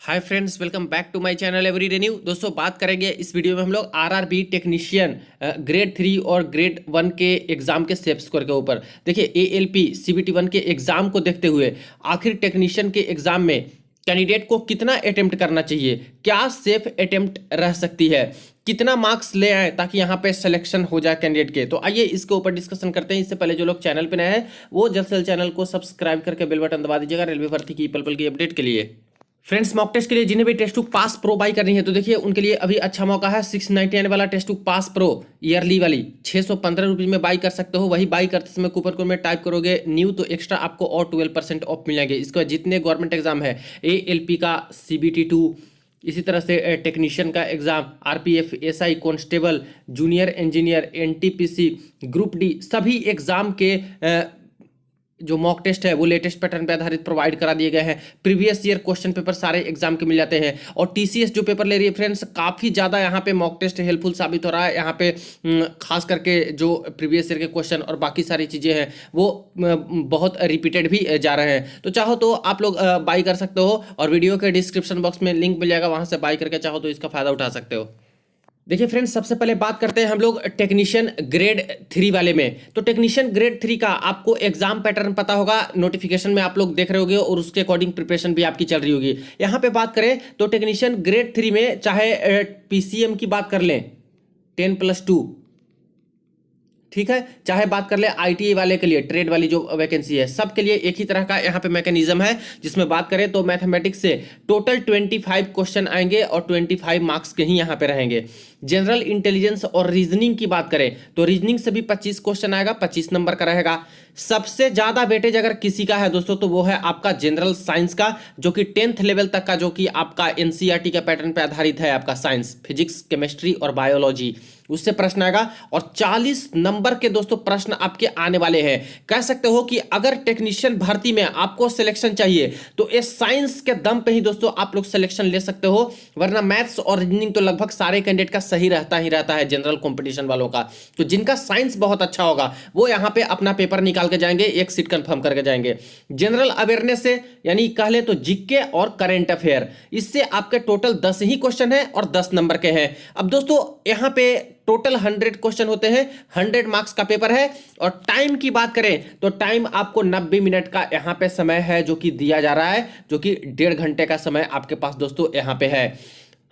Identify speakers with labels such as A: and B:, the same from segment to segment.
A: Hi friends, welcome back to my channel everyday new. दोस्तों, बात करेंगे इस वीडियो में हम लोग आरआरबी टेक्नीशियन ग्रेड 3 और ग्रेड 1 के एग्जाम के सेफ स्कोर के ऊपर। देखिए, एएलपी सीबीटी 1 के एग्जाम को देखते हुए आखिर टेक्नीशियन के एग्जाम में कैंडिडेट को कितना अटेम्प्ट करना चाहिए, क्या सेफ अटेम्प्ट रह सकती है, कितना मार्क्स ले आए ताकि यहाँ पे सिलेक्शन हो जाए कैंडिडेट के। तो आइए इसके ऊपर डिस्कशन करते हैं। इससे पहले जो लोग चैनल पे नए हैं वो जल्द से जल्द चैनल को सब्सक्राइब करके बेल बटन दबा दीजिएगा रेलवे भर्ती की पल पल की अपडेट के लिए। फ्रेंड्स, मॉक टेस्ट के लिए जिन्हें भी test book pass pro buy करनी है तो देखिए उनके लिए अभी अच्छा मौका है। 699 वाला test book pass pro yearly वाली 615 रुपये में बाई कर सकते हो। वही बाई करते समय कूपन कोड में टाइप करोगे न्यू तो एक्स्ट्रा आपको और 12% ऑफ मिलेंगे। इसके बाद जितने गवर्नमेंट एग्जाम है, एएलपी का, सीबीटी 2, इसी तरह से टेक्नीशियन का exam, RPF, SI, constable, junior engineer, NTPC, group D, सभी एग्जाम के जो मॉक टेस्ट है वो लेटेस्ट पैटर्न पे आधारित प्रोवाइड करा दिए गए हैं। प्रीवियस ईयर क्वेश्चन पेपर सारे एग्जाम के मिल जाते हैं। और टीसीएस जो पेपर ले रही है फ्रेंड्स, काफ़ी ज़्यादा यहाँ पे मॉक टेस्ट हेल्पफुल साबित हो रहा है। यहाँ पे खास करके जो प्रीवियस ईयर के क्वेश्चन और बाकी सारी चीज़ें हैं वो बहुत रिपीटेड भी जा रहे हैं। तो चाहो तो आप लोग बाई कर सकते हो और वीडियो के डिस्क्रिप्शन बॉक्स में लिंक मिल जाएगा, वहाँ से बाई करके चाहो तो इसका फ़ायदा उठा सकते हो। देखिए फ्रेंड्स, सबसे पहले बात करते हैं हम लोग टेक्नीशियन ग्रेड 3 वाले में। तो टेक्नीशियन ग्रेड 3 का आपको एग्जाम पैटर्न पता होगा, नोटिफिकेशन में आप लोग देख रहे होगे और उसके अकॉर्डिंग प्रिपरेशन भी आपकी चल रही होगी। यहाँ पे बात करें तो टेक्नीशियन ग्रेड 3 में चाहे पीसीएम की बात कर लें 10+2, ठीक है, चाहे बात कर ले आईटीआई वाले के लिए, ट्रेड वाली जो वैकेंसी है, सब के लिए एक ही तरह का यहाँ पे मैकेनिज्म है। जिसमें बात करें तो मैथमेटिक्स से टोटल 25 क्वेश्चन आएंगे और 25 मार्क्स के ही यहाँ पे रहेंगे। जनरल इंटेलिजेंस और रीजनिंग की बात करें तो रीजनिंग से भी 25 क्वेश्चन आएगा, 25 नंबर का रहेगा। सबसे ज्यादा वेटेज अगर किसी का है दोस्तों तो वो है आपका जनरल साइंस का, जो कि 10th लेवल तक का, जो कि आपका एनसीईआरटी का पैटर्न पे आधारित है। आपका साइंस, फिजिक्स, केमिस्ट्री और बायोलॉजी, उससे प्रश्न आएगा। और 40 नंबर के दोस्तों प्रश्न आपके आने वाले हैं। कह सकते हो कि अगर टेक्नीशियन भर्ती में आपको सिलेक्शन चाहिए तो इस साइंस के दम पे ही दोस्तों आप लोग सिलेक्शन ले सकते हो, वरना मैथ्स और रीजनिंग तो लगभग सारे कैंडिडेट का सही रहता ही रहता है जनरल कंपटीशन वालों का। तो जिनका साइंस बहुत अच्छा होगा वो यहाँ पे अपना पेपर निकाल के जाएंगे, एक सीट कंफर्म करके जाएंगे। जनरल अवेयरनेस से यानी कह ले तो जीके और करंट अफेयर, इससे आपके टोटल 10 ही क्वेश्चन है और 10 नंबर के हैं। अब दोस्तों यहाँ पे टोटल 100 क्वेश्चन होते हैं, 100 मार्क्स का पेपर है। और टाइम की बात करें तो टाइम आपको 90 मिनट का यहाँ पे समय है जो कि दिया जा रहा है, जो कि 1.5 घंटे का समय आपके पास दोस्तों यहाँ पे है।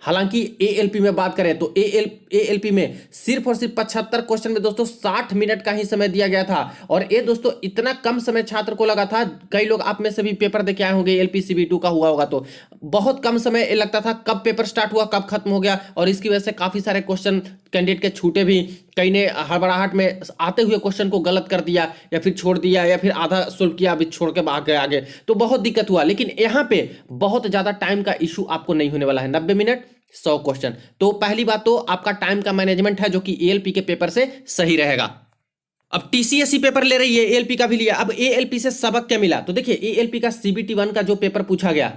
A: हालांकि एएलपी में बात करें तो एएलपी में सिर्फ और सिर्फ 75 क्वेश्चन में दोस्तों 60 मिनट का ही समय दिया गया था। और ये दोस्तों इतना कम समय छात्र को लगा था, कई लोग आप में से भी पेपर देके आए होंगे, एलपीसीबी2 का हुआ होगा तो बहुत कम समय लगता था, कब पेपर स्टार्ट हुआ कब खत्म हो गया। और इसकी वजह से काफी सारे क्वेश्चन कैंडिडेट के छूटे भी, कई ने हड़बड़ाहट में आते हुए क्वेश्चन को गलत कर दिया या फिर छोड़ दिया या फिर आधा सोल्व किया अभी छोड़ के भाग गए आगे, तो बहुत दिक्कत हुआ। लेकिन यहाँ पे बहुत ज्यादा टाइम का इशू आपको नहीं होने वाला है। 90 मिनट 100 क्वेश्चन। तो पहली बात तो आपका टाइम का मैनेजमेंट है जो कि एएलपी के पेपर से सही रहेगा। अब टीसीएससी पेपर ले रही है, एएलपी का भी लिया। अब एएलपी से सबक क्या मिला तो देखिए, एएलपी का सीबीटी 1 का जो पेपर पूछा गया,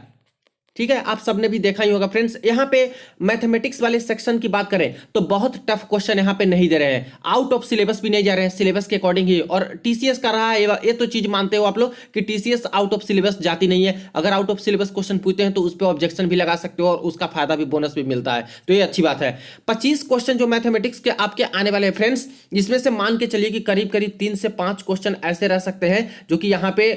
A: ठीक है, आप सबने भी देखा ही होगा फ्रेंड्स। यहाँ पे मैथमेटिक्स वाले सेक्शन की बात करें तो बहुत टफ क्वेश्चन यहाँ पे नहीं दे रहे हैं, आउट ऑफ सिलेबस भी नहीं जा रहे हैं, सिलेबस के अकॉर्डिंग ही। और टीसीएस का रहा है ये तो चीज मानते हो आप लोग कि टीसीएस आउट ऑफ सिलेबस जाती नहीं है। अगर आउट ऑफ सिलेबस क्वेश्चन पूछते हैं तो उस पर ऑब्जेक्शन भी लगा सकते हो और उसका फायदा भी, बोनस भी मिलता है, तो ये अच्छी बात है। 25 क्वेश्चन जो मैथमेटिक्स के आपके आने वाले हैं फ्रेंड्स, इसमें से मान के चलिए कि करीब करीब 3 से 5 क्वेश्चन ऐसे रह सकते हैं जो कि यहाँ पे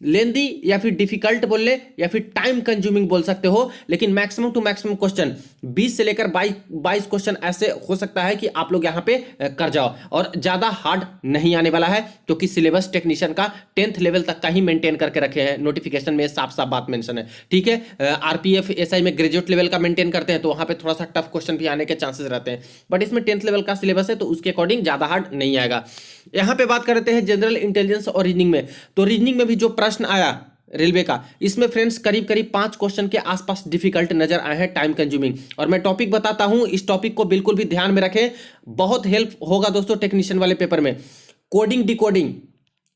A: लेंदी या फिर डिफिकल्ट बोल ले या फिर टाइम कंज्यूमिंग बोल सकते हो। लेकिन मैक्सिमम टू मैक्सिमम क्वेश्चन 20 से लेकर 22 क्वेश्चन ऐसे हो सकता है कि आप लोग यहाँ पे कर जाओ। और ज्यादा हार्ड नहीं आने वाला है क्योंकि सिलेबस टेक्नीशियन का 10th लेवल तक का ही मेंटेन करके रखे हैं। नोटिफिकेशन में साफ साफ बात मेंशन है, ठीक है। आरपीएफ एसआई में ग्रेजुएट लेवल का मेंटेन करते हैं तो वहां पे थोड़ा सा टफ क्वेश्चन भी आने के चांसेस रहते हैं, बट इसमें 10th लेवल का सिलेबस है तो उसके अकॉर्डिंग ज्यादा हार्ड नहीं आएगा। यहाँ पे बात करते हैं जनरल इंटेलिजेंस और रीजनिंग में। तो रीजनिंग में भी जो प्रश्न आया रेलवे का, इसमें फ्रेंड्स करीब करीब 5 क्वेश्चन के आसपास डिफिकल्ट नजर आए हैं, टाइम कंज्यूमिंग। और मैं टॉपिक बताता हूं, इस टॉपिक को बिल्कुल भी ध्यान में रखें, बहुत हेल्प होगा दोस्तों टेक्नीशियन वाले पेपर में। कोडिंग डिकोडिंग,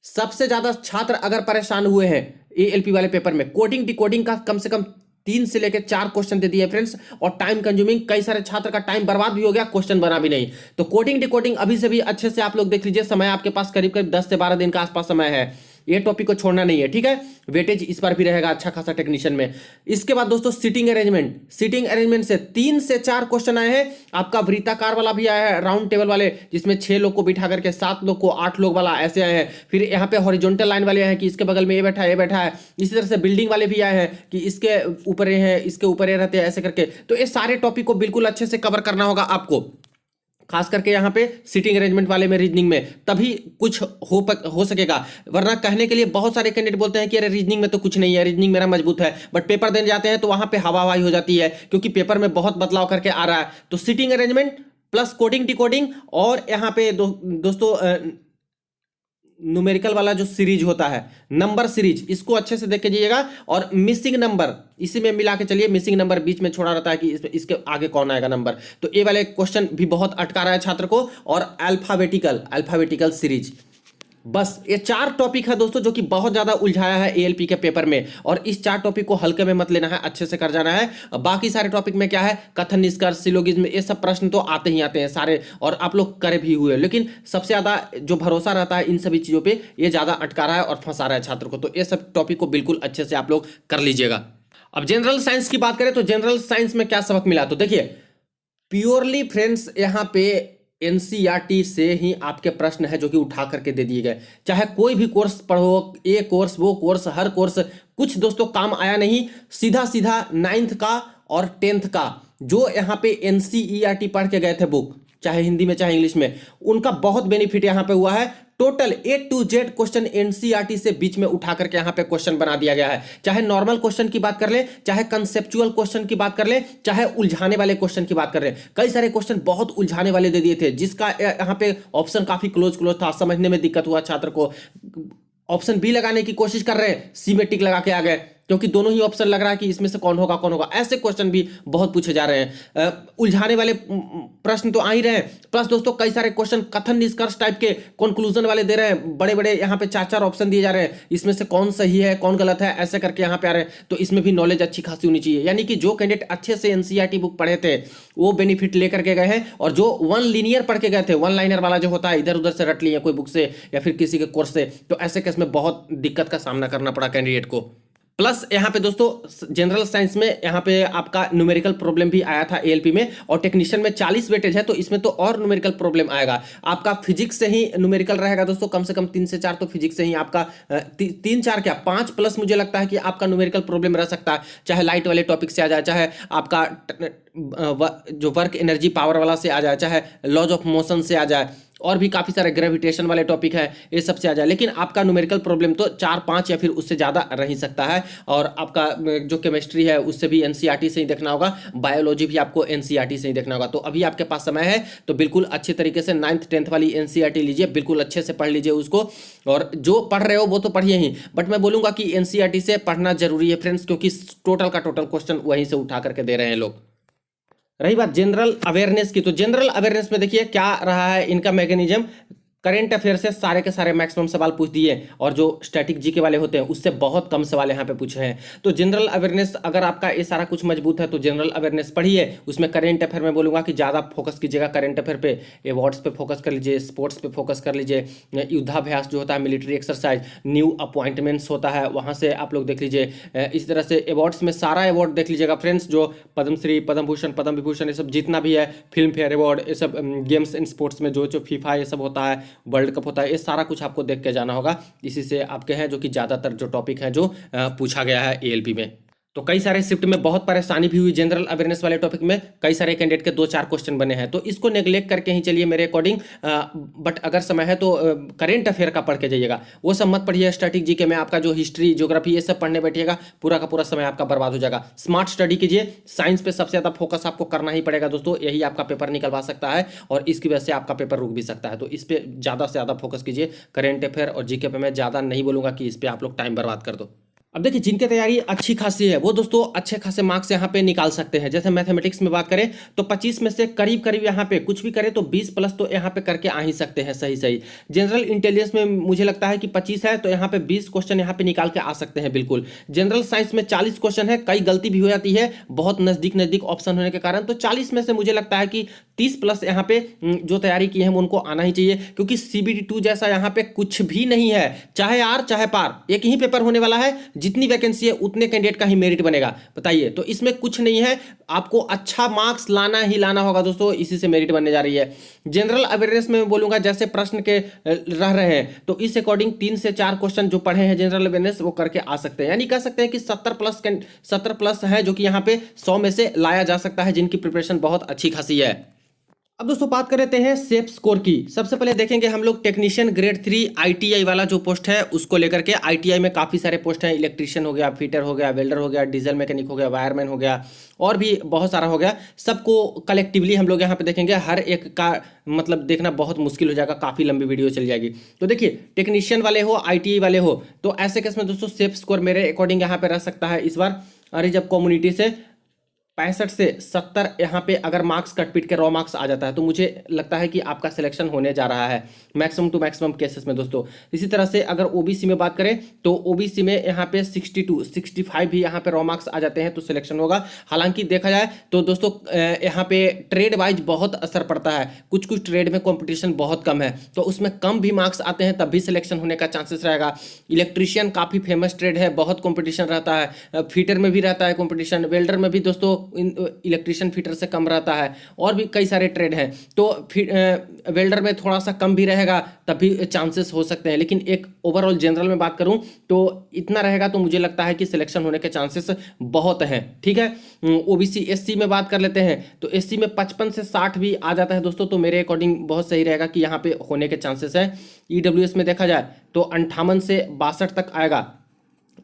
A: सबसे ज्यादा छात्र अगर परेशान हुए हैं एएलपी वाले पेपर में, कोडिंग डिकोडिंग का कम से कम 3 से लेकर 4 क्वेश्चन दे दिए फ्रेंड्स। और टाइम कंज्यूमिंग, कई सारे छात्र का टाइम बर्बाद भी हो गया, क्वेश्चन बना भी नहीं। तो कोडिंग डिकोडिंग अभी से भी अच्छे से आप लोग देख लीजिए, समय आपके पास करीब करीब 10 से 12 दिन का आसपास समय है। ये टॉपिक को छोड़ना नहीं है, ठीक है। वेटेज इस बार भी रहेगा अच्छा खासा टेक्नीशियन में। इसके बाद दोस्तों सीटिंग अरेंजमेंट से 3 से 4 क्वेश्चन आए हैं। आपका वृत्ताकार वाला भी आया है, राउंड टेबल वाले जिसमें 6 लोग को बिठा करके 7 लोग को 8 लोग वाला ऐसे आए हैं। फिर यहाँ पे हॉरिजॉन्टल लाइन वाले हैं कि इसके बगल में ये बैठा है। इसी तरह से बिल्डिंग वाले भी आए हैं कि इसके ऊपर ये है, इसके ऊपर ये रहते हैं, ऐसे करके। तो ये सारे टॉपिक को बिल्कुल अच्छे से कवर करना होगा आपको, खास करके यहाँ पे सीटिंग अरेंजमेंट वाले में, रीजनिंग में, तभी कुछ हो सकेगा। वरना कहने के लिए बहुत सारे कैंडिडेट बोलते हैं कि अरे रीजनिंग में तो कुछ नहीं है, रीजनिंग मेरा मजबूत है, बट पेपर देने जाते हैं तो वहां पे हवा हवाई हो जाती है, क्योंकि पेपर में बहुत बदलाव करके आ रहा है। तो seating arrangement plus coding decoding और यहाँ पे दोस्तों न्यूमेरिकल वाला जो सीरीज होता है, नंबर सीरीज, इसको अच्छे से देख के जाइएगा। और मिसिंग नंबर इसी में मिला के चलिए, मिसिंग नंबर बीच में छोड़ा रहता है कि इसके आगे कौन आएगा नंबर। तो ये वाले क्वेश्चन भी बहुत अटका रहा है छात्र को। और अल्फाबेटिकल सीरीज, बस ये 4 टॉपिक है दोस्तों जो कि बहुत ज्यादा उलझाया है एएलपी के पेपर में। और इस 4 टॉपिक को हल्के में मत लेना है, अच्छे से कर जाना है। बाकी सारे टॉपिक में क्या है, कथन निष्कर्ष सिलोगिज्म, ये सब प्रश्न तो आते ही आते हैं सारे, और आप लोग करे भी हुए। लेकिन सबसे ज्यादा जो भरोसा रहता है इन सभी चीजों पे, ये ज्यादा अटका रहा है और फंसा रहा है छात्र को। तो ये सब टॉपिक को बिल्कुल अच्छे से आप लोग कर लीजिएगा। अब जनरल साइंस की बात करें तो जनरल साइंस में क्या सबक मिला, तो देखिए प्योरली फ्रेंड्स यहाँ पे एनसीईआरटी से ही आपके प्रश्न है जो कि उठा करके दे दिए गए। चाहे कोई भी कोर्स पढ़ो, ये कोर्स वो कोर्स, हर कोर्स कुछ दोस्तों काम आया नहीं। सीधा 9th का और 10th का जो यहाँ पे एनसीईआरटी पढ़ के गए थे बुक, चाहे हिंदी में चाहे इंग्लिश में, उनका बहुत बेनिफिट यहाँ पे हुआ है। Total A to Z question NCERT से बीच में उठा करके यहाँ पे क्वेश्चन बना दिया गया है। चाहे नॉर्मल क्वेश्चन की बात कर ले, चाहे कंसेप्चुअल क्वेश्चन की बात कर ले, चाहे उलझाने वाले क्वेश्चन की बात कर ले, कई सारे क्वेश्चन बहुत उलझाने वाले दे दिए थे, जिसका यहाँ पे ऑप्शन काफी क्लोज था, समझने में दिक्कत हुआ छात्र को। ऑप्शन बी लगाने की कोशिश कर रहे हैं, सी में टिक लगा के आ गए, क्योंकि दोनों ही ऑप्शन लग रहा है कि इसमें से कौन होगा। ऐसे क्वेश्चन भी बहुत पूछे जा रहे हैं। उलझाने वाले प्रश्न तो आ ही रहे हैं, प्लस दोस्तों कई सारे क्वेश्चन कथन निष्कर्ष टाइप के कंक्लूजन वाले दे रहे हैं। बड़े बड़े यहाँ पे 4 ऑप्शन दिए जा रहे हैं, इसमें से कौन सही है कौन गलत है, ऐसे करके यहाँ पे आ रहे हैं। तो इसमें भी नॉलेज अच्छी खासी होनी चाहिए। यानी कि जो कैंडिडेट अच्छे से एनसीईआरटी बुक पढ़े थे वो बेनिफिट लेकर के गए हैं, और जो 1 लीनियर पढ़ के गए थे, 1 लाइनर वाला जो होता है, इधर उधर से रट लिए कोई बुक से या फिर किसी के कोर्स से, तो ऐसे केस में बहुत दिक्कत का सामना करना पड़ा कैंडिडेट को। प्लस यहाँ पे दोस्तों जनरल साइंस में यहाँ पे आपका न्यूमेरिकल प्रॉब्लम भी आया था एएलपी में, और टेक्नीशियन में 40 वेटेज है तो इसमें तो और न्यूमेरिकल प्रॉब्लम आएगा। आपका फिजिक्स से ही न्यूमेरिकल रहेगा दोस्तों, कम से कम 3 से 4 तो फिजिक्स से ही आपका 3-4 क्या 5 प्लस मुझे लगता है कि आपका न्यूमेरिकल प्रॉब्लम रह सकता है। चाहे लाइट वाले टॉपिक से आ जाए, चाहे आपका जो वर्क एनर्जी पावर वाला से आ जाए, चाहे लॉज ऑफ मोशन से आ जाए, और भी काफ़ी सारे ग्रेविटेशन वाले टॉपिक है, ये सबसे आ जाए। लेकिन आपका न्यूमेरिकल प्रॉब्लम तो 4-5 या फिर उससे ज़्यादा रह ही सकता है। और आपका जो केमिस्ट्री है उससे भी एनसीईआरटी से ही देखना होगा, बायोलॉजी भी आपको एनसीईआरटी से ही देखना होगा। तो अभी आपके पास समय है, तो बिल्कुल अच्छे तरीके से 9th 10th वाली एनसीईआरटी लीजिए, बिल्कुल अच्छे से पढ़ लीजिए उसको। और जो पढ़ रहे हो वो तो पढ़िए ही, बट मैं बोलूँगा कि एनसीईआरटी से पढ़ना जरूरी है फ्रेंड्स, क्योंकि टोटल का टोटल क्वेश्चन वहीं से उठा करके दे रहे हैं लोग। रही बात जनरल अवेयरनेस की, तो जनरल अवेयरनेस में देखिए क्या रहा है इनका मैकेनिज्म। करंट अफेयर से सारे के सारे मैक्सिमम सवाल पूछ दिए, और जो स्टैटिक जीके वाले होते हैं उससे बहुत कम सवाल यहाँ पे पूछे हैं। तो जनरल अवेयरनेस अगर आपका ये सारा कुछ मजबूत है तो जनरल अवेयरनेस पढ़िए। उसमें करंट अफेयर में बोलूँगा कि ज़्यादा फोकस कीजिएगा करंट अफेयर पे, अवार्ड्स पे फोकस कर लीजिए, स्पोर्ट्स पे फोकस कर लीजिए, युद्धाभ्यास जो होता है मिलिट्री एक्सरसाइज, न्यू अपॉइंटमेंट्स होता है वहाँ से आप लोग देख लीजिए। इस तरह से अवार्ड्स में सारा अवार्ड देख लीजिएगा फ्रेंड्स, जो पद्मश्री, पद्म भूषण, पद्म विभूषण, ये सब जितना भी है, फिल्म फेयर अवार्ड, ये सब गेम्स एंड स्पोर्ट्स में जो फीफा ये सब होता है, वर्ल्ड कप होता है, ये सारा कुछ आपको देख के जाना होगा। इसी से आपके हैं जो कि ज़्यादातर जो टॉपिक है जो पूछा गया है एएलपी में। तो कई सारे शिफ्ट में बहुत परेशानी भी हुई जनरल अवेयरनेस वाले टॉपिक में, कई सारे कैंडिडेट के 2-4 क्वेश्चन बने हैं, तो इसको नेग्लेक्ट करके ही चलिए मेरे अकॉर्डिंग। बट अगर समय है तो करेंट अफेयर का पढ़ के जाइएगा, वो सब मत पढ़िए। स्टैटिक जीके में आपका जो हिस्ट्री ज्योग्राफी ये सब पढ़ने बैठिएगा, पूरा का पूरा समय आपका बर्बाद हो जाएगा। स्मार्ट स्टडी कीजिए, साइंस पे सबसे ज़्यादा फोकस आपको करना ही पड़ेगा दोस्तों, यही आपका पेपर निकलवा सकता है, और इसकी वजह से आपका पेपर रुक भी सकता है। तो इस पर ज़्यादा से ज़्यादा फोकस कीजिए। करेंट अफेयर और जीके पे मैं ज़्यादा नहीं बोलूँगा कि इस पर आप लोग टाइम बर्बाद कर दो। अब देखिए जिनकी तैयारी अच्छी खासी है वो दोस्तों अच्छे खासे मार्क्स यहाँ पे निकाल सकते हैं। जैसे मैथमेटिक्स में बात करें तो 25 में से करीब करीब यहाँ पे कुछ भी करें तो 20 प्लस तो यहाँ पे करके आ ही सकते हैं सही सही। जनरल इंटेलिजेंस में मुझे लगता है कि 25 है तो यहाँ पे 20 क्वेश्चन यहाँ पे निकाल के आ सकते हैं बिल्कुल। जनरल साइंस में 40 क्वेश्चन है, कई गलती भी हो जाती है बहुत नजदीक नजदीक ऑप्शन होने के कारण, तो 40 में से मुझे लगता है कि 30 प्लस यहाँ पे जो तैयारी की है उनको आना ही चाहिए, क्योंकि CBT2 जैसा यहाँ पे कुछ भी नहीं है। चाहे आर चाहे पार एक ही पेपर होने वाला है, जितनी वैकेंसी है उतने कैंडिडेट का ही मेरिट बनेगा। बताइए, तो इसमें कुछ नहीं है, आपको अच्छा मार्क्स लाना ही लाना होगा दोस्तों, इसी से मेरिट बनने जा रही है। जनरल अवेयरनेस में बोलूंगा जैसे प्रश्न के रह रहे हैं तो इस अकॉर्डिंग 3 से 4 क्वेश्चन जो पढ़े हैं जनरल अवेयरनेस वो करके आ सकते हैं। यानी कह सकते हैं कि 70 प्लस है जो कि यहाँ पे 100 में से लाया जा सकता है जिनकी प्रिपरेशन बहुत अच्छी खासी है। अब दोस्तों बात कर लेते हैं सेफ स्कोर की। सबसे पहले देखेंगे हम लोग टेक्नीशियन ग्रेड 3 ITI वाला जो पोस्ट है उसको लेकर के। ITI में काफ़ी सारे पोस्ट हैं, इलेक्ट्रीशियन हो गया, फिटर हो गया, वेल्डर हो गया, डीजल मैकेनिक हो गया, वायरमैन हो गया, और भी बहुत सारा हो गया। सबको कलेक्टिवली हम लोग यहाँ पे देखेंगे, हर एक का मतलब देखना बहुत मुश्किल हो जाएगा, काफ़ी लंबी वीडियो चल जाएगी। तो देखिए टेक्नीशियन वाले हो, ITI वाले हो, तो ऐसे केस में दोस्तों सेफ स्कोर मेरे अकॉर्डिंग यहाँ पे रह सकता है इस बार। अरे जब कम्युनिटी से 65 से 70 यहाँ पे अगर मार्क्स कट पीट के रॉ मार्क्स आ जाता है तो मुझे लगता है कि आपका सिलेक्शन होने जा रहा है मैक्सिमम टू मैक्सिमम केसेस में दोस्तों। इसी तरह से अगर OBC में बात करें तो OBC में यहाँ पे 62 65 भी यहाँ पे रॉ मार्क्स आ जाते हैं तो सिलेक्शन होगा। हालांकि देखा जाए तो दोस्तों यहाँ पे ट्रेड वाइज बहुत असर पड़ता है, कुछ कुछ ट्रेड में कॉम्पिटिशन बहुत कम है तो उसमें कम भी मार्क्स आते हैं तब भी सिलेक्शन होने का चांसेस रहेगा। इलेक्ट्रीशियन काफ़ी फेमस ट्रेड है, बहुत कॉम्पिटिशन रहता है, फीटर में भी रहता है कॉम्पिटिशन, वेल्डर में भी दोस्तों इलेक्ट्रिशियन फीटर से कम रहता है, और भी कई सारे ट्रेड हैं। तो वेल्डर में थोड़ा सा कम भी रहेगा तब भी चांसेस हो सकते हैं, लेकिन एक ओवरऑल जनरल में बात करूं तो इतना रहेगा तो मुझे लगता है कि सिलेक्शन होने के चांसेस बहुत हैं। ठीक है, OBC SC में बात कर लेते हैं तो SC में 55 से 60 भी आ जाता है दोस्तों, तो मेरे अकॉर्डिंग बहुत सही रहेगा कि यहाँ पे होने के चांसेस हैं। EWS में देखा जाए तो 58 से 62 तक आएगा,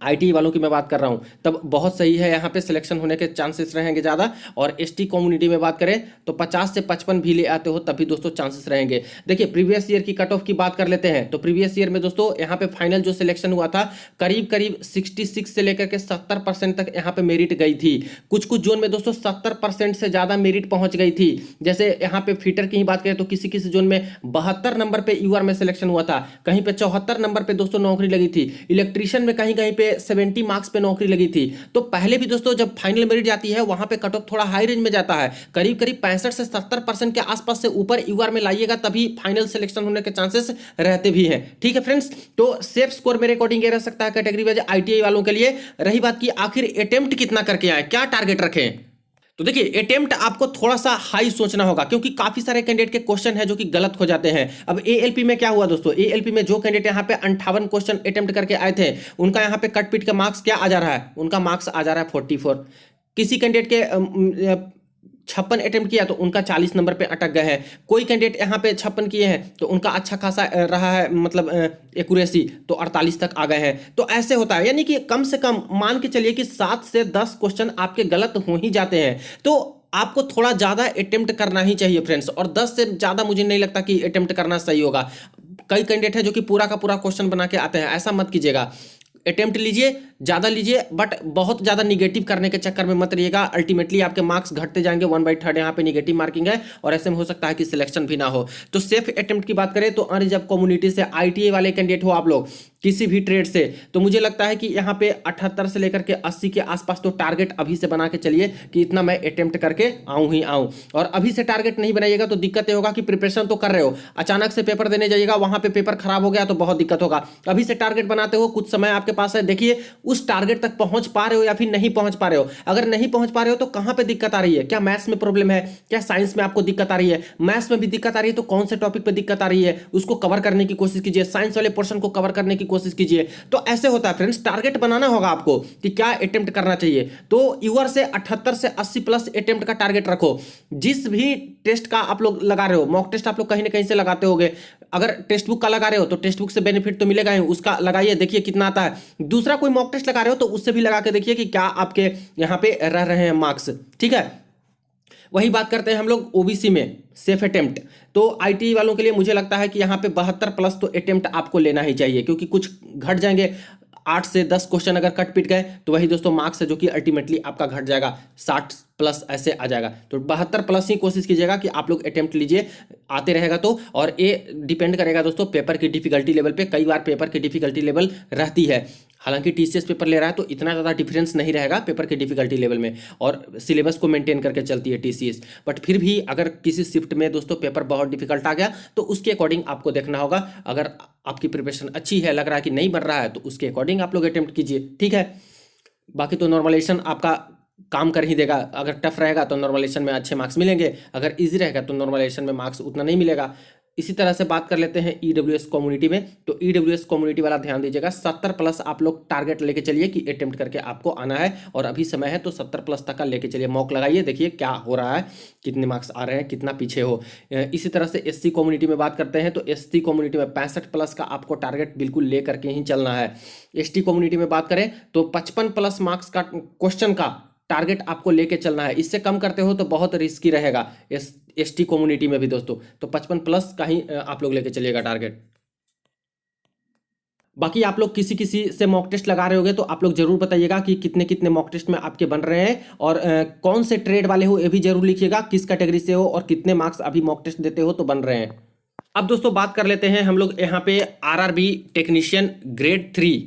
A: ITI वालों की मैं बात कर रहा हूं, तब बहुत सही है, यहाँ पे सिलेक्शन होने के चांसेस रहेंगे ज़्यादा। और ST कम्युनिटी में बात करें तो 50 से 55 भी ले आते हो तब भी दोस्तों चांसेस रहेंगे। देखिए प्रीवियस ईयर की कट ऑफ की बात कर लेते हैं तो प्रीवियस ईयर में दोस्तों यहाँ पे फाइनल जो सिलेक्शन हुआ था करीब करीब 66 से लेकर के 70% तक यहाँ पे मेरिट गई थी। कुछ कुछ जोन में दोस्तों 70% से ज़्यादा मेरिट पहुँच गई थी। जैसे यहाँ पे फीटर की ही बात करें तो किसी किसी जोन में 72 नंबर पे UR में सिलेक्शन हुआ था, कहीं पे 74 नंबर पे दोस्तों नौकरी लगी थी, इलेक्ट्रीशियन में कहीं कहीं पे 70 मार्क्स पे नौकरी लगी थी। तो पहले भी दोस्तों जब फाइनल मेरिट जाती है वहां पे कट ऑफ थोड़ा हाई रेंज में जाता है, करीब करीब 65 से 70% के आसपास से ऊपर UR में लाइएगा तभी फाइनल सिलेक्शन होने के चांसेस रहते भी हैं। ठीक है फ्रेंड्स, तो सेफ स्कोर मेरे अकॉर्डिंग ये रह सकता है कैटेगरी वाइज ITI वालों के लिए। रही बात की आखिर अटेम्प्ट कितना करके आए, क्या टारगेट रखें, तो देखिए अटेम्प्ट आपको थोड़ा सा हाई सोचना होगा क्योंकि काफी सारे कैंडिडेट के क्वेश्चन है जो कि गलत हो जाते हैं। अब ALP में क्या हुआ दोस्तों, ALP में जो कैंडिडेट यहाँ पे 58 क्वेश्चन अटेम्प्ट करके आए थे उनका यहाँ पे कट पीट का मार्क्स क्या आ जा रहा है, उनका मार्क्स आ जा रहा है 44। किसी कैंडिडेट के 56 अटेम्प्ट किया तो उनका 40 नंबर पे अटक गए हैं। कोई कैंडिडेट यहाँ पे 56 किए हैं तो उनका अच्छा खासा रहा है मतलब एक्यूरेसी, तो 48 तक आ गए हैं। तो ऐसे होता है, यानी कि कम से कम मान के चलिए कि 7 से 10 क्वेश्चन आपके गलत हो ही जाते हैं, तो आपको थोड़ा ज़्यादा अटेम्प्ट करना ही चाहिए फ्रेंड्स। और 10 से ज़्यादा मुझे नहीं लगता कि अटेम्प्ट करना सही होगा। कई कैंडिडेट है जो कि पूरा का पूरा क्वेश्चन बना के आते हैं, ऐसा मत कीजिएगा। अटेम्प्ट लीजिए, ज़्यादा लीजिए, बट बहुत ज़्यादा निगेटिव करने के चक्कर में मत रहिएगा। अल्टीमेटली आपके मार्क्स घटते जाएंगे, 1/3 यहाँ पे निगेटिव मार्किंग है और ऐसे में हो सकता है कि सिलेक्शन भी ना हो। तो सेफ अटेम्प्ट की बात करें तो अनरिजर्व कम्युनिटी से ITI वाले कैंडिडेट हो आप लोग किसी भी ट्रेड से, तो मुझे लगता है कि यहाँ पे 78 से लेकर के 80 के आसपास तो टारगेट अभी से बना के चलिए कि इतना मैं अटेम्प्ट करके आऊँ ही आऊँ। और अभी से टारगेट नहीं बनाइएगा तो दिक्कत ये होगा कि प्रिपरेशन तो कर रहे हो, अचानक से पेपर देने जाइएगा, वहाँ पे पेपर खराब हो गया तो बहुत दिक्कत होगा। अभी से टारगेट बनाते हो, कुछ समय आपके पास है, देखिए उस टारगेट तक पहुंच पा रहे हो या फिर नहीं पहुंच पा रहे हो। अगर नहीं पहुंच पा रहे हो तो कहां पे दिक्कत आ रही है, क्या मैथ्स में प्रॉब्लम है, क्या साइंस में आपको दिक्कत आ रही है? मैथ्स में भी दिक्कत आ रही है तो कौन से टॉपिक पे दिक्कत आ रही है उसको कवर करने की कोशिश कीजिए, साइंस वाले पोर्शन को कवर करने की कोशिश कीजिए। तो ऐसे होता है फ्रेंड्स, टारगेट बनाना होगा आपको कि क्या अटेम्प्ट करना चाहिए। तो यूआर से 78 से 80 प्लस अटेम्प्ट का टारगेट रखो। जिस भी टेस्ट का आप लोग लगा रहे हो, मॉक टेस्ट आप लोग कहीं ना कहीं से लगाते होगे, अगर टेक्स्ट बुक का लगा रहे हो तो टेक्स्ट बुक से बेनिफिट तो मिलेगा ही, उसका लगाइए, देखिए कितना आता है। दूसरा कोई मॉक टेस्ट लगा रहे हो तो उससे भी लगा के देखिए कि क्या आपके यहाँ पे रह रहे हैं मार्क्स। ठीक है, वही बात करते हैं हम लोग ओबीसी में सेफ अटेम्प्ट। तो आईटी वालों के लिए मुझे लगता है कि यहाँ पे 72 प्लस तो अटेम्प्ट आपको लेना ही चाहिए, क्योंकि कुछ घट जाएंगे, 8 से 10 क्वेश्चन अगर कट पिट गए तो वही दोस्तों मार्क्स है जो कि अल्टीमेटली आपका घट जाएगा, 60 प्लस ऐसे आ जाएगा। तो 72 प्लस ही कोशिश कीजिएगा कि आप लोग अटेम्प्ट लीजिए, आते रहेगा तो। और ये डिपेंड करेगा दोस्तों पेपर की डिफिकल्टी लेवल पे। कई बार पेपर की डिफिकल्टी लेवल रहती है, हालांकि टीसीएस पेपर ले रहा है तो इतना ज़्यादा डिफरेंस नहीं रहेगा पेपर की डिफिकल्टी लेवल में, और सिलेबस को मेंटेन करके चलती है टीसीएस। बट फिर भी अगर किसी शिफ्ट में दोस्तों पेपर बहुत डिफिकल्ट आ गया तो उसके अकॉर्डिंग आपको देखना होगा। अगर आपकी प्रिपरेशन अच्छी है, लग रहा है कि नहीं बन रहा है, तो उसके अकॉर्डिंग आप लोग अटेम्प्ट कीजिए, ठीक है। बाकी तो नॉर्मलाइजेशन आपका काम कर ही देगा। अगर टफ रहेगा तो नॉर्मलाइजेशन में अच्छे मार्क्स मिलेंगे, अगर इजी रहेगा तो नॉर्मलाइजेशन में मार्क्स उतना नहीं मिलेगा। इसी तरह से बात कर लेते हैं ईडब्ल्यूएस कम्युनिटी में। तो ईडब्ल्यूएस कम्युनिटी वाला ध्यान दीजिएगा, 70 प्लस आप लोग टारगेट लेके चलिए कि अटेम्प्ट करके आपको आना है, और अभी समय है तो 70 प्लस तक का लेके चलिए। मॉक लगाइए, देखिए क्या हो रहा है, कितने मार्क्स आ रहे हैं, कितना पीछे हो। इसी तरह से एससी कम्युनिटी में बात करते हैं तो एससी कम्युनिटी में 65 प्लस का आपको टारगेट बिल्कुल ले करके ही चलना है। एसटी कम्युनिटी में बात करें तो 55 प्लस मार्क्स का क्वेश्चन का टारगेट आपको लेके चलना है। इससे कम करते हो तो बहुत रिस्की रहेगा एसटी कम्युनिटी में भी दोस्तों। तो 55 प्लस का ही आप लोग लेके चलिएगा टारगेट। बाकी आप लोग किसी किसी से मॉक टेस्ट लगा रहे होगे तो आप लोग जरूर बताइएगा कि कितने कितने मॉक टेस्ट में आपके बन रहे हैं, और कौन से ट्रेड वाले हो ये भी जरूर लिखिएगा, किस कैटेगरी से हो और कितने मार्क्स अभी मॉक टेस्ट देते हो तो बन रहे हैं। अब दोस्तों बात कर लेते हैं हम लोग यहाँ पे RRB technician grade 3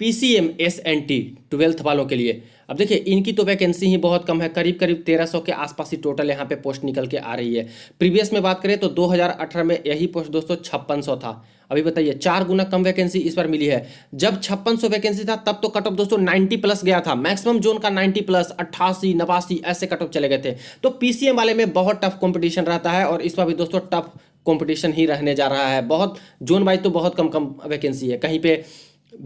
A: PCM SNT 12th वालों के लिए। अब देखिए इनकी तो वैकेंसी ही बहुत कम है, करीब करीब 1300 के आसपास ही टोटल यहाँ पे पोस्ट निकल के आ रही है। प्रीवियस में बात करें तो 2018 में यही पोस्ट दोस्तों 5600 था। अभी बताइए 4 गुना कम वैकेंसी इस बार मिली है। जब 5600 वैकेंसी था तब तो कट ऑफ दोस्तों 90 प्लस गया था, मैक्सिमम जोन का 90 प्लस 88 89 ऐसे कट ऑफ चले गए थे। तो पीसीएम वाले में बहुत टफ कॉम्पिटिशन रहता है, और इस बार भी दोस्तों टफ कॉम्पिटिशन ही रहने जा रहा है। बहुत जोन वाइज तो बहुत कम कम वैकेंसी है, कहीं पे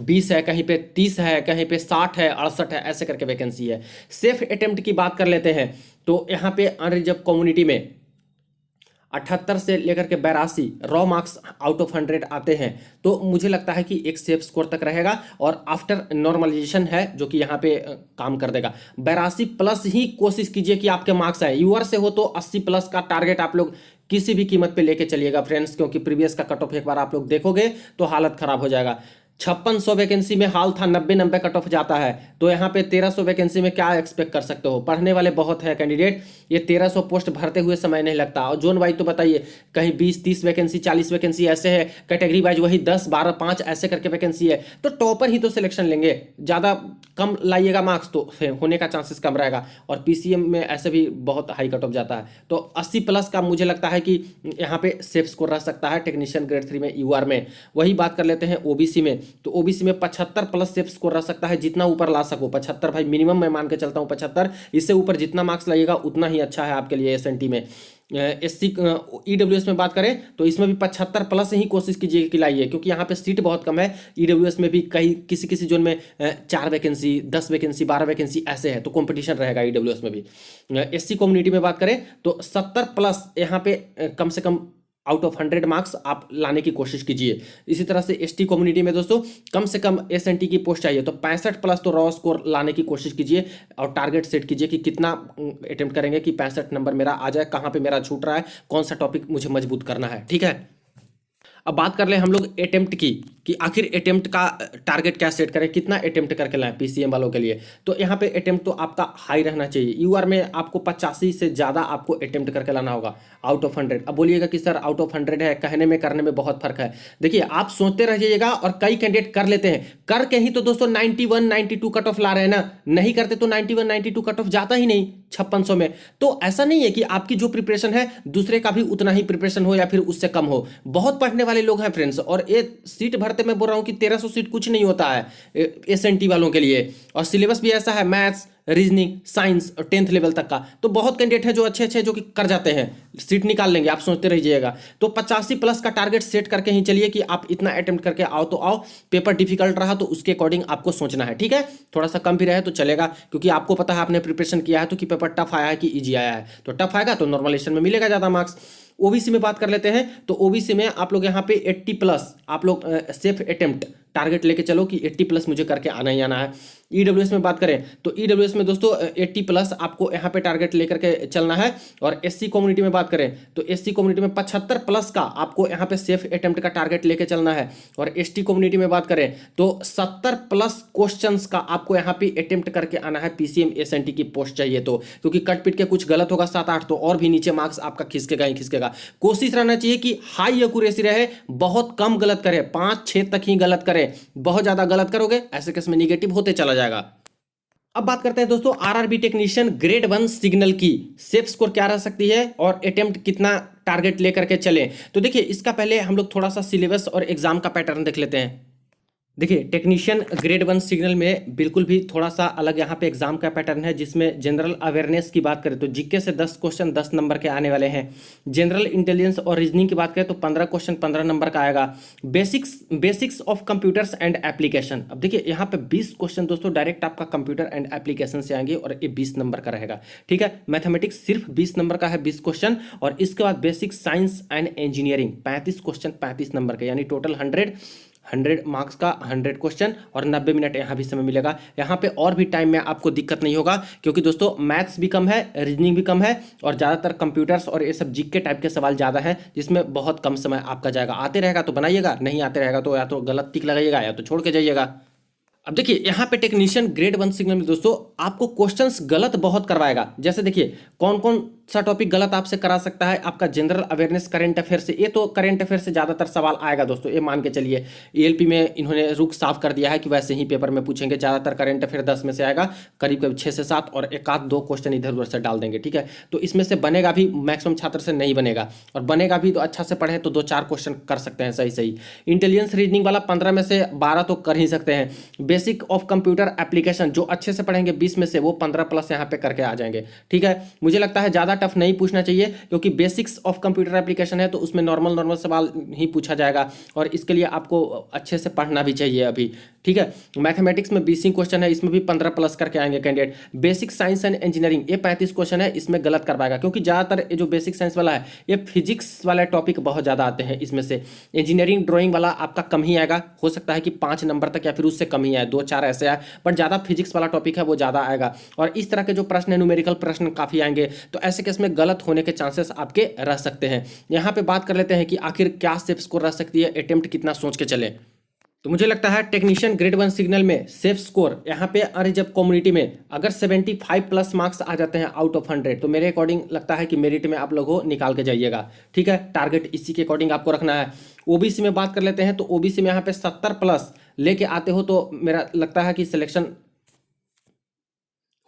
A: 20 है, कहीं पे 30 है, कहीं पे 60 है, 68 है, ऐसे करके वैकेंसी है। सेफ अटेम्प्ट की बात कर लेते हैं तो यहाँ पे अनरिजर्व कम्युनिटी में 78 से लेकर के 82 रॉ मार्क्स आउट ऑफ 100 आते हैं। तो मुझे लगता है कि एक सेफ स्कोर तक रहेगा, और आफ्टर नॉर्मलाइजेशन है जो कि यहाँ पे काम कर देगा। 82 प्लस ही कोशिश कीजिए कि आपके मार्क्स आए। यूआर से हो तो 80 प्लस का टारगेट आप लोग किसी भी कीमत पे लेके चलिएगा फ्रेंड्स, क्योंकि प्रीवियस का कट ऑफ एक बार आप लोग देखोगे तो हालत खराब हो जाएगा। 5600 वैकेंसी में हाल था 90 कट ऑफ जाता है, तो यहाँ पे 1300 वैकेंसी में क्या एक्सपेक्ट कर सकते हो। पढ़ने वाले बहुत है कैंडिडेट, ये 1300 पोस्ट भरते हुए समय नहीं लगता। और जोन वाइज तो बताइए कहीं 20-30 वैकेंसी 40 वैकेंसी ऐसे है, कैटेगरी वाइज वही 10-12-5 ऐसे करके वैकेंसी है। तो टॉपर ही तो सिलेक्शन लेंगे, ज़्यादा कम लाइएगा मार्क्स तो होने का चांसेस कम रहेगा। और पीसीएम में ऐसे भी बहुत हाई कट ऑफ जाता है। तो 80 प्लस का मुझे लगता है कि यहाँ पे सेफ स्कोर रह सकता है टेक्नीशियन ग्रेड 3 में यूआर में। वही बात कर लेते हैं ओबीसी में, तो ओबीसी में 75 प्लस सेफ स्कोर रह सकता है, जितना ऊपर ला सको। 75 भाई मिनिमम मैं मान के चलता हूँ 75, इससे ऊपर जितना मार्क्स लाइएगा उतना ही अच्छा है आपके लिए एसएनटी में। एससी ईडब्ल्यूएस में बात करें तो इसमें भी 75 प्लस ही कोशिश कीजिए कि लाइए, क्योंकि यहाँ पे सीट बहुत कम है। ईडब्ल्यूएस में भी कई किसी किसी जोन में 4 वैकेंसी 10 वैकेंसी 12 वैकेंसी ऐसे है, तो कंपटीशन रहेगा ईडब्ल्यूएस में भी। एससी कम्युनिटी में बात करें तो 70 प्लस यहाँ पे कम से कम आउट ऑफ 100 मार्क्स आप लाने की कोशिश कीजिए। इसी तरह से एसटी कम्युनिटी में दोस्तों कम से कम एसएनटी की पोस्ट चाहिए, तो 65 प्लस तो रॉ स्कोर लाने की कोशिश कीजिए, और टारगेट सेट कीजिए कि कितना अटेम्प्ट करेंगे कि 65 नंबर मेरा आ जाए, कहाँ पे मेरा छूट रहा है, कौन सा टॉपिक मुझे मजबूत करना है, ठीक है। अब बात कर ले हम लोग अटेम्प्ट की कि आखिर अटेम्प्ट का टारगेट क्या सेट करें, कितना अटेम्प्ट करके लाएं पीसीएम वालों के लिए। तो यहाँ पे अटेम्प्ट तो आपका हाई रहना चाहिए। यूआर में आपको 85 से ज़्यादा आपको अटेम्प्ट करके लाना होगा आउट ऑफ 100। अब बोलिएगा कि सर आउट ऑफ 100 है, कहने में करने में बहुत फर्क है। देखिए आप सोचते रह जाइएगा, और कई कैंडिडेट कर लेते हैं, करके ही तो दोस्तों 91 92 कट ऑफ ला रहे हैं ना। नहीं करते तो 91 92 कट ऑफ जाता ही नहीं 5600 में। तो ऐसा नहीं है कि आपकी जो प्रिपरेशन है दूसरे का भी उतना ही प्रिपरेशन हो या फिर उससे कम हो। बहुत पढ़ने वाले लोग हैं फ्रेंड्स, और ये सीट भरते मैं बोल रहा हूँ कि 1300 सीट कुछ नहीं होता है एसएनटी वालों के लिए। और सिलेबस भी ऐसा है, मैथ्स रीजनिंग साइंस और 10th लेवल तक का। तो बहुत कैंडिडेट है जो अच्छे अच्छे जो कि कर जाते हैं, सीट निकाल लेंगे, आप सोचते रहिएगा। तो 85 प्लस का टारगेट सेट करके ही चलिए कि आप इतना अटेम्प्ट करके आओ तो आओ। पेपर डिफिकल्ट रहा तो उसके अकॉर्डिंग आपको सोचना है, ठीक है। थोड़ा सा कम भी रहे तो चलेगा, क्योंकि आपको पता है आपने प्रिपरेशन किया है तो कि पेपर टफ आया है कि ईजी आया है। तो टफ आएगा तो नॉर्मलाइजेशन में मिलेगा ज़्यादा मार्क्स। ओबीसी में बात कर लेते हैं तो ओबीसी में आप लोग यहाँ पे 80 प्लस आप लोग सेफ अटेम्प्ट टारगेट लेके चलो कि 80 प्लस मुझे करके आना ही आना है। ईडब्ल्यूएस में बात करें तो ईडब्ल्यूएस में दोस्तों 80+ आपको यहाँ पे टारगेट लेकर के चलना है। और एससी कम्युनिटी में बात करें तो एससी कम्युनिटी में 75+ का आपको यहाँ पे सेफ अटेम्प्ट का टारगेट लेके चलना है। और एसटी कम्युनिटी में बात करें तो 70+ क्वेश्चंस का आपको यहाँ पे अटेम्प्ट करके आना है। पीसीएम एसएनटी की पोस्ट चाहिए तो, क्योंकि कट पिट के कुछ गलत होगा 7-8 तो और भी नीचे मार्क्स आपका खिसकेगा ही खिसकेगा। कोशिश रहना चाहिए कि हाई एक्यूरेसी रहे, बहुत कम गलत करे, 5-6 तक ही गलत करे। बहुत ज्यादा गलत करोगे ऐसे केस में निगेटिव होते चला जाएगा। अब बात करते हैं दोस्तों आरआरबी टेक्नीशियन ग्रेड 1 सिग्नल की सेफ स्कोर क्या रह सकती है और अटेम्प्ट कितना टारगेट लेकर के चले। तो देखिए इसका पहले हम लोग थोड़ा सा सिलेबस और एग्जाम का पैटर्न देख लेते हैं। देखिए टेक्नीशियन ग्रेड 1 सिग्नल में बिल्कुल भी थोड़ा सा अलग यहाँ पे एग्जाम का पैटर्न है, जिसमें जनरल अवेयरनेस की बात करें तो जीके से 10 क्वेश्चन 10 नंबर के आने वाले हैं। जनरल इंटेलिजेंस और रीजनिंग की बात करें तो 15 क्वेश्चन 15 नंबर का आएगा। Basics of computers and application, अब देखिए यहाँ पे 20 क्वेश्चन दोस्तों डायरेक्ट आपका कंप्यूटर एंड एप्लीकेशन से आएंगे और ये 20 नंबर का रहेगा। ठीक है, मैथमेटिक्स सिर्फ 20 नंबर का है, 20 क्वेश्चन। और इसके बाद basic science and engineering 35 question 35 number के, यानी टोटल 100 मार्क्स का 100 क्वेश्चन और 90 मिनट यहाँ भी समय मिलेगा। यहाँ पे और भी टाइम में आपको दिक्कत नहीं होगा, क्योंकि दोस्तों मैथ्स भी कम है, रीजनिंग भी कम है और ज़्यादातर कंप्यूटर्स और ये सब जीके टाइप के सवाल ज़्यादा हैं, जिसमें बहुत कम समय आपका जाएगा। आते रहेगा तो बनाइएगा, नहीं आते रहेगा तो या तो गलत टिक लगाइएगा या तो छोड़ के जाइएगा। अब देखिए यहाँ पे टेक्नीशियन ग्रेड 1 सिग्नल में दोस्तों आपको क्वेश्चंस गलत बहुत करवाएगा। जैसे देखिए कौन कौन सा टॉपिक गलत आपसे करा सकता है, आपका जनरल अवेयरनेस करंट अफेयर से, ये तो करंट अफेयर से ज़्यादातर सवाल आएगा दोस्तों, ये मान के चलिए। ईएलपी में इन्होंने रुख साफ कर दिया है कि वैसे ही पेपर में पूछेंगे, ज़्यादातर करंट अफेयर 10 में से आएगा, करीब करीब 6 से 7 और 1-2 क्वेश्चन इधर उधर से डाल देंगे। ठीक है, तो इसमें से बनेगा भी, मैक्सिमम छात्र से नहीं बनेगा, और बनेगा भी तो अच्छा से पढ़े तो 2-4 क्वेश्चन कर सकते हैं सही सही। इंटेलिजेंस रीजनिंग वाला 15 में से 12 तो कर ही सकते हैं। बेसिक ऑफ कंप्यूटर एप्लीकेशन जो अच्छे से पढ़ेंगे 20 में से वो 15+ यहाँ पे करके आ जाएंगे। ठीक है, मुझे लगता है ज़्यादा टफ नहीं पूछना चाहिए, क्योंकि बेसिक्स ऑफ कंप्यूटर एप्लीकेशन है तो उसमें नॉर्मल सवाल ही पूछा जाएगा और इसके लिए आपको अच्छे से पढ़ना भी चाहिए अभी। ठीक है, मैथमेटिक्स में 20 क्वेश्चन है, इसमें भी 15+ करके आएंगे candidate. Basic science and engineering ये 35 क्वेश्चन है, इसमें गलत कर पाएगा, क्योंकि ज़्यादातर ये जो बेसिक साइंस वाला है ये फिजिक्स वाला टॉपिक बहुत ज़्यादा आते हैं इसमें से। इंजीनियरिंग ड्राइंग वाला आपका कम ही आएगा, हो सकता है कि 5 नंबर तक या फिर उससे कम ही आए, 2-4 ऐसे आए, बट ज़्यादा फिजिक्स वाला टॉपिक है वो ज़्यादा आएगा। और इस तरह के जो प्रश्न है न्यूमेरिकल प्रश्न काफ़ी आएंगे, तो ऐसे केस में गलत होने के चांसेस आपके रह सकते हैं। यहाँ पे बात कर लेते हैं कि आखिर क्या सेफ स्कोर रह सकती है, अटेम्प्ट कितना सोच के चले। तो मुझे लगता है टेक्नीशियन ग्रेड 1 सिग्नल में सेफ स्कोर यहाँ पे अनरिजर्व कम्युनिटी में अगर 75+ मार्क्स आ जाते हैं आउट ऑफ 100 तो मेरे अकॉर्डिंग लगता है कि मेरिट में आप लोग हो निकाल के जाइएगा। ठीक है, टारगेट इसी के अकॉर्डिंग आपको रखना है। ओबीसी में बात कर लेते हैं तो ओबीसी में यहाँ पे 70+ लेके आते हो तो मेरा लगता है कि सिलेक्शन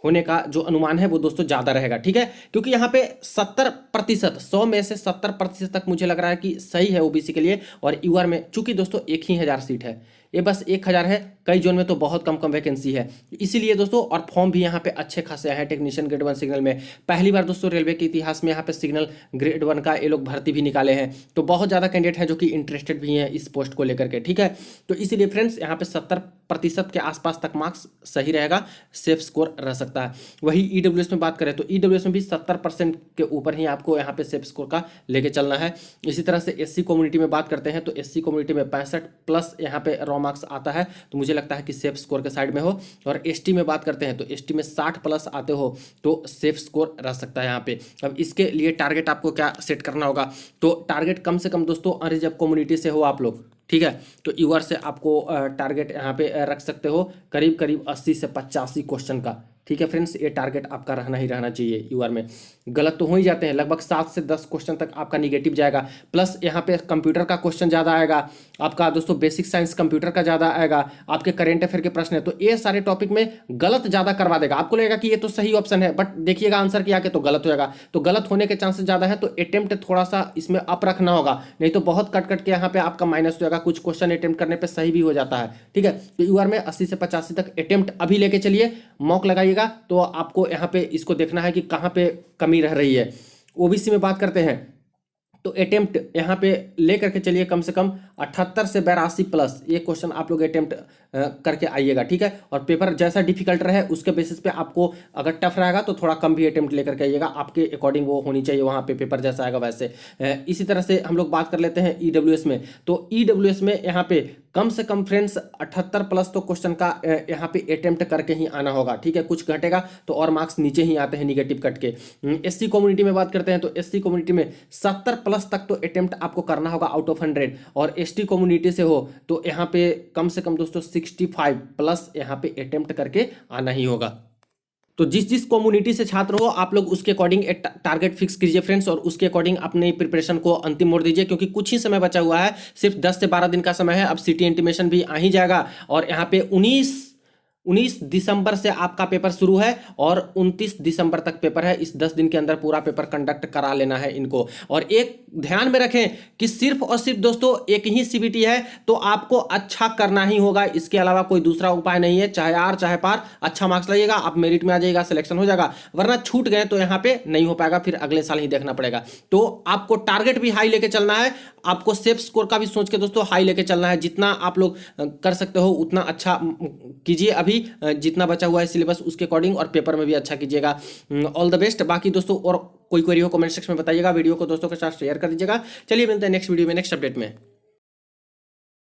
A: होने का जो अनुमान है वो दोस्तों ज़्यादा रहेगा। ठीक है, क्योंकि यहाँ पे 70%, 100 में से 70% तक मुझे लग रहा है कि सही है ओबीसी के लिए। और यूआर में चूंकि दोस्तों 1,000 सीट है, ये बस 1,000 है, कई जोन में तो बहुत कम कम वैकेंसी है, इसीलिए दोस्तों। और फॉर्म भी यहाँ पे अच्छे खासे हैं टेक्नीशियन ग्रेड 1 सिग्नल में। पहली बार दोस्तों रेलवे के इतिहास में यहाँ पे सिग्नल ग्रेड 1 का ये लोग भर्ती भी निकाले हैं, तो बहुत ज़्यादा कैंडिडेट हैं जो कि इंटरेस्टेड भी हैं इस पोस्ट को लेकर के। ठीक है, तो इसीलिए फ्रेंड्स यहाँ पे 70% के आसपास तक मार्क्स सही रहेगा, सेफ स्कोर रह सकता है। वही ईडब्ल्यूएस में बात करें तो ईडब्ल्यूएस में भी 70% के ऊपर ही आपको यहाँ पे सेफ स्कोर का लेके चलना है। इसी तरह से एससी कम्युनिटी में बात करते हैं तो एससी कम्युनिटी में 65+ यहाँ पे रॉ मार्क्स आता है, तो मुझे लगता है कि सेफ स्कोर के साइड में हो। और एसटी में बात करते हैं तो एसटी में 60+ आते हो तो सेफ स्कोर रह सकता है यहाँ पे। अब इसके लिए टारगेट आपको क्या सेट करना होगा, तो टारगेट कम से कम दोस्तों अनरिजर्व कम्युनिटी से हो आप लोग। ठीक है, तो यूआर से आपको टारगेट यहाँ पे रख सकते हो करीब करीब 80 से 85 क्वेश्चन का। ठीक है फ्रेंड्स, ये टारगेट आपका रहना ही रहना चाहिए। यूआर में गलत तो हो ही जाते हैं, लगभग 7 से 10 क्वेश्चन तक आपका निगेटिव जाएगा, प्लस यहाँ पे कंप्यूटर का क्वेश्चन ज़्यादा आएगा आपका दोस्तों, बेसिक साइंस कंप्यूटर का ज़्यादा आएगा, आपके करेंट अफेयर के प्रश्न है, तो ये सारे टॉपिक में गलत ज़्यादा करवा देगा। आपको लगेगा कि ये तो सही ऑप्शन है, बट देखिएगा आंसर किया के तो गलत हो जाएगा, तो गलत होने के चांसेस ज़्यादा है। तो अटेम्प्ट थोड़ा सा इसमें अप रखना होगा, नहीं तो बहुत कट कट के यहाँ पे आपका माइनस हो जाएगा। कुछ क्वेश्चन अटेम्प्ट करने पर सही भी हो जाता है। ठीक है, तो यूआर में 80 से 85 तक अटेम्प्ट अभी लेके चलिए, मॉक लगाइएगा, तो आपको यहाँ पे इसको देखना है कि कहाँ पे कमी रह रही है। ओबीसी में बात करते हैं तो अटेम्प्ट यहाँ पे ले करके चलिए कम से कम 78 से 82+ ये क्वेश्चन आप लोग अटेम्प्ट करके आइएगा। ठीक है, और पेपर जैसा डिफिकल्ट रहे उसके बेसिस पे आपको अगर टफ रहेगा तो थोड़ा कम भी अटेम्प्ट लेकर के आइएगा, आपके अकॉर्डिंग वो होनी चाहिए वहाँ पे पेपर जैसा आएगा वैसे। इसी तरह से हम लोग बात कर लेते हैं ईडब्ल्यूएस में, तो ईडब्ल्यूएस में यहाँ पे कम से कम फ्रेंड्स 78 प्लस तो क्वेश्चन का यहाँ पे अटेम्प्ट करके ही आना होगा, ठीक है। कुछ घटेगा तो और मार्क्स नीचे ही आते हैं निगेटिव कट के। एससी कम्युनिटी में बात करते हैं तो एससी कम्युनिटी में 70 प्लस तक तो अटेम्प्ट आपको करना होगा आउट ऑफ 100, और एसटी कम्युनिटी से हो तो यहाँ पे कम से कम दोस्तों 65 प्लस यहाँ पे अटेम्प्ट करके आना ही होगा। तो जिस जिस कम्युनिटी से छात्र हो आप लोग उसके अकॉर्डिंग एक टारगेट फिक्स कीजिए फ्रेंड्स, और उसके अकॉर्डिंग अपनी प्रिपरेशन को अंतिम मोड़ दीजिए, क्योंकि कुछ ही समय बचा हुआ है, सिर्फ 10 से 12 दिन का समय है। अब सिटी इंटीमेशन भी आ ही जाएगा, और यहाँ पे 19 दिसंबर से आपका पेपर शुरू है और 29 दिसंबर तक पेपर है। इस 10 दिन के अंदर पूरा पेपर कंडक्ट करा लेना है इनको। और एक ध्यान में रखें कि सिर्फ और सिर्फ दोस्तों एक ही सीबीटी है, तो आपको अच्छा करना ही होगा, इसके अलावा कोई दूसरा उपाय नहीं है। चाहे आर चाहे पार, अच्छा मार्क्स लाइएगा, आप मेरिट में आ जाइएगा, सिलेक्शन हो जाएगा, वरना छूट गए तो यहाँ पे नहीं हो पाएगा, फिर अगले साल ही देखना पड़ेगा। तो आपको टारगेट भी हाई लेके चलना है, आपको सेफ स्कोर का भी सोच के दोस्तों हाई लेके चलना है। जितना आप लोग कर सकते हो उतना अच्छा कीजिए, अभी जितना बचा हुआ है सिलेबस उसके अकॉर्डिंग, और पेपर में भी अच्छा कीजिएगा। All the best. बाकी दोस्तों और कोई क्वेरी हो कमेंट सेक्शन में बताइएगा, वीडियो को दोस्तों के साथ शेयर कर दीजिएगा। चलिए मिलते हैं नेक्स्ट वीडियो में नेक्स्ट अपडेट में।